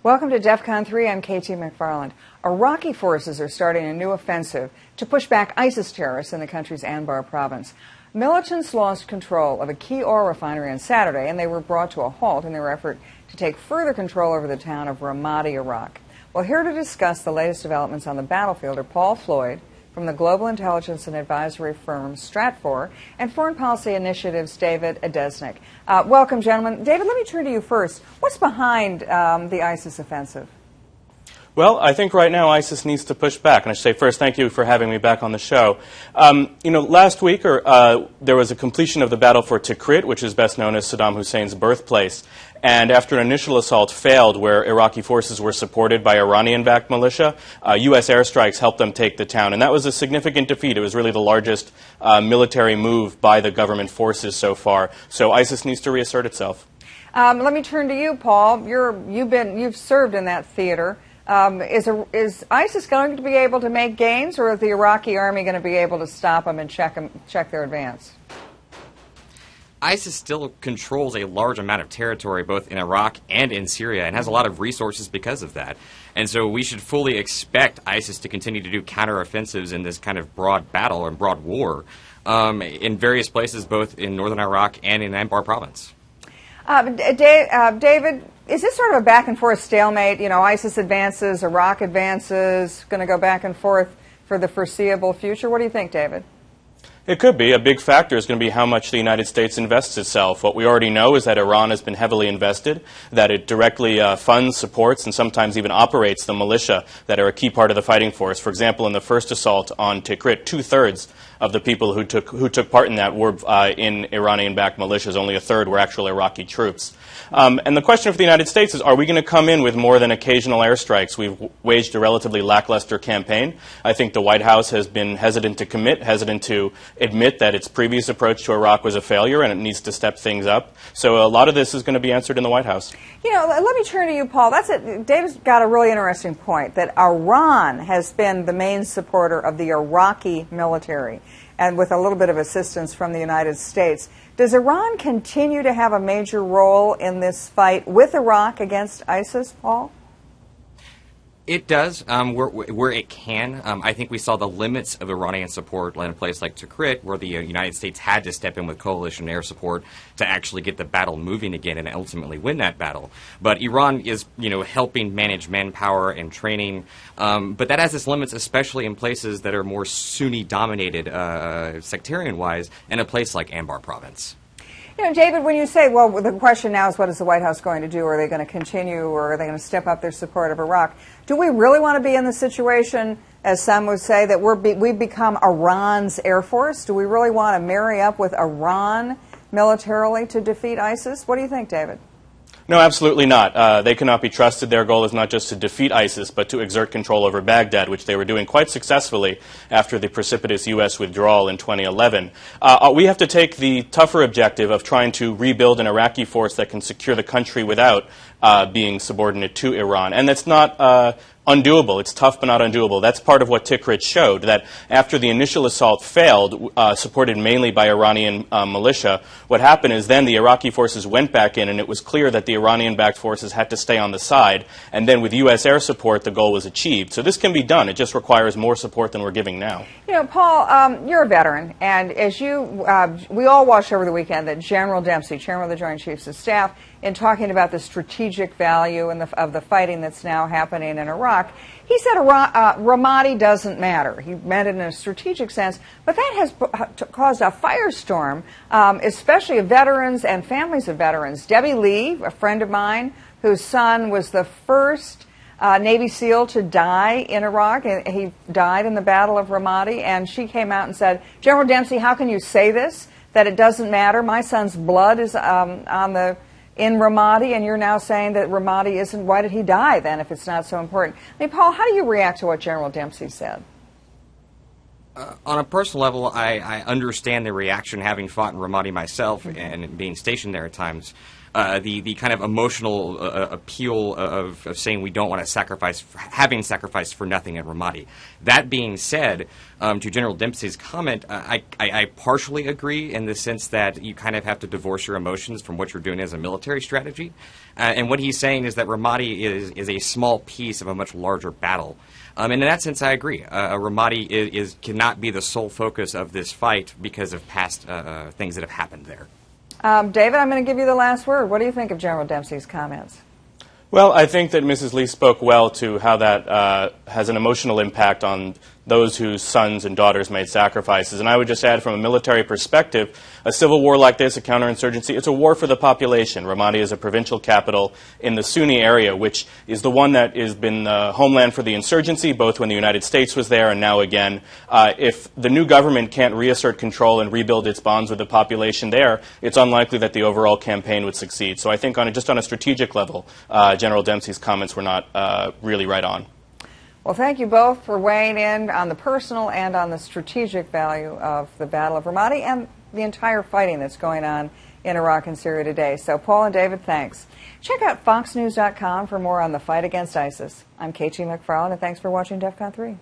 Welcome to DEFCON 3. I'm KT McFarland. Iraqi forces are starting a new offensive to push back ISIS terrorists in the country's Anbar province. Militants lost control of a key oil refinery on Saturday, and they were brought to a halt in their effort to take further control over the town of Ramadi, Iraq. Well, here to discuss the latest developments on the battlefield are Paul Floyd from the global intelligence and advisory firm Stratfor and Foreign Policy Initiative's David Adesnik. Welcome, gentlemen. David, let me turn to you first. What's behind the ISIS offensive? Well, I think right now ISIS needs to push back. And I should say first, thank you for having me back on the show. Last week there was a completion of the battle for Tikrit, which is best known as Saddam Hussein's birthplace. And after an initial assault failed where Iraqi forces were supported by Iranian-backed militia, U.S. airstrikes helped them take the town. And that was a significant defeat. It was really the largest military move by the government forces so far. So ISIS needs to reassert itself. Let me turn to you, Paul. You've served in that theater. Is ISIS going to be able to make gains, or is the Iraqi army going to be able to stop them and check their advance? ISIS still controls a large amount of territory both in Iraq and in Syria and has a lot of resources because of that. And so we should fully expect ISIS to continue to do counteroffensives in this kind of broad battle and broad war in various places, both in northern Iraq and in Anbar province. David, is this sort of a back-and-forth stalemate? You know, ISIS advances, Iraq advances, going to go back and forth for the foreseeable future? What do you think, David? It could be. A big factor is going to be how much the United States invests itself. What we already know is that Iran has been heavily invested, that it directly funds, supports, and sometimes even operates the militia that are a key part of the fighting force. For example, in the first assault on Tikrit, 2/3 of the people who took part in that were in Iranian-backed militias. Only a third were actual Iraqi troops. And the question for the United States is, are we going to come in with more than occasional airstrikes? We've waged a relatively lackluster campaign. I think the White House has been hesitant to commit, hesitant to admit that its previous approach to Iraq was a failure and it needs to step things up. So a lot of this is going to be answered in the White House. You know, let me turn to you, Paul. David's got a really interesting point, that Iran has been the main supporter of the Iraqi military, and with a little bit of assistance from the United States. Does Iran continue to have a major role in this fight with Iraq against ISIS, Paul? It does, where it can. I think we saw the limits of Iranian support in a place like Tikrit, where the United States had to step in with coalition air support to actually get the battle moving again and ultimately win that battle. But Iran is, helping manage manpower and training, but that has its limits, especially in places that are more Sunni-dominated, sectarian-wise, in a place like Anbar province. You know, David, when you say, well, the question now is what is the White House going to do? Are they going to continue, or are they going to step up their support of Iraq? Do we really want to be in the situation, as some would say, that we've become Iran's Air Force? Do we really want to marry up with Iran militarily to defeat ISIS? What do you think, David? No, absolutely not. They cannot be trusted. Their goal is not just to defeat ISIS, but to exert control over Baghdad, which they were doing quite successfully after the precipitous U.S. withdrawal in 2011. We have to take the tougher objective of trying to rebuild an Iraqi force that can secure the country without being subordinate to Iran. And that's not undoable. It's tough, but not undoable. That's part of what Tikrit showed, that after the initial assault failed, supported mainly by Iranian militia, what happened is then the Iraqi forces went back in, and it was clear that the Iranian-backed forces had to stay on the side, and then with U.S. air support, the goal was achieved. So this can be done. It just requires more support than we're giving now. You know, Paul, you're a veteran, and as we all watched over the weekend that General Dempsey, Chairman of the Joint Chiefs of Staff, in talking about the strategic value of the fighting that's now happening in Iraq, he said Ramadi doesn't matter. He meant it in a strategic sense, but that has caused a firestorm, especially of veterans and families of veterans. Debbie Lee, a friend of mine, whose son was the first Navy SEAL to die in Iraq, and he died in the Battle of Ramadi, and she came out and said, General Dempsey, how can you say this, that it doesn't matter? My son's blood is in Ramadi, and you're now saying that Ramadi isn't. Why did he die then if it's not so important? I mean, Paul, how do you react to what General Dempsey said? On a personal level, I understand the reaction, having fought in Ramadi myself and being stationed there at times. the kind of emotional appeal of saying we don't want to sacrifice, having sacrificed for nothing in Ramadi. That being said, to General Dempsey's comment, I partially agree in the sense that you kind of have to divorce your emotions from what you're doing as a military strategy. And what he's saying is that Ramadi is a small piece of a much larger battle. And in that sense, I agree. Ramadi cannot be the sole focus of this fight because of past things that have happened there. David, I'm going to give you the last word. What do you think of General Dempsey's comments? Well, I think that Mrs. Lee spoke well to how that has an emotional impact on those whose sons and daughters made sacrifices. And I would just add, from a military perspective, a civil war like this, a counterinsurgency, it's a war for the population. Ramadi is a provincial capital in the Sunni area, which is the one that has been the homeland for the insurgency, both when the United States was there and now again. If the new government can't reassert control and rebuild its bonds with the population there, it's unlikely that the overall campaign would succeed. So I think just on a strategic level, General Dempsey's comments were not really right on. Well, thank you both for weighing in on the personal and on the strategic value of the Battle of Ramadi and the entire fighting that's going on in Iraq and Syria today. So, Paul and David, thanks. Check out foxnews.com for more on the fight against ISIS. I'm KT McFarland, and thanks for watching DEF CON 3.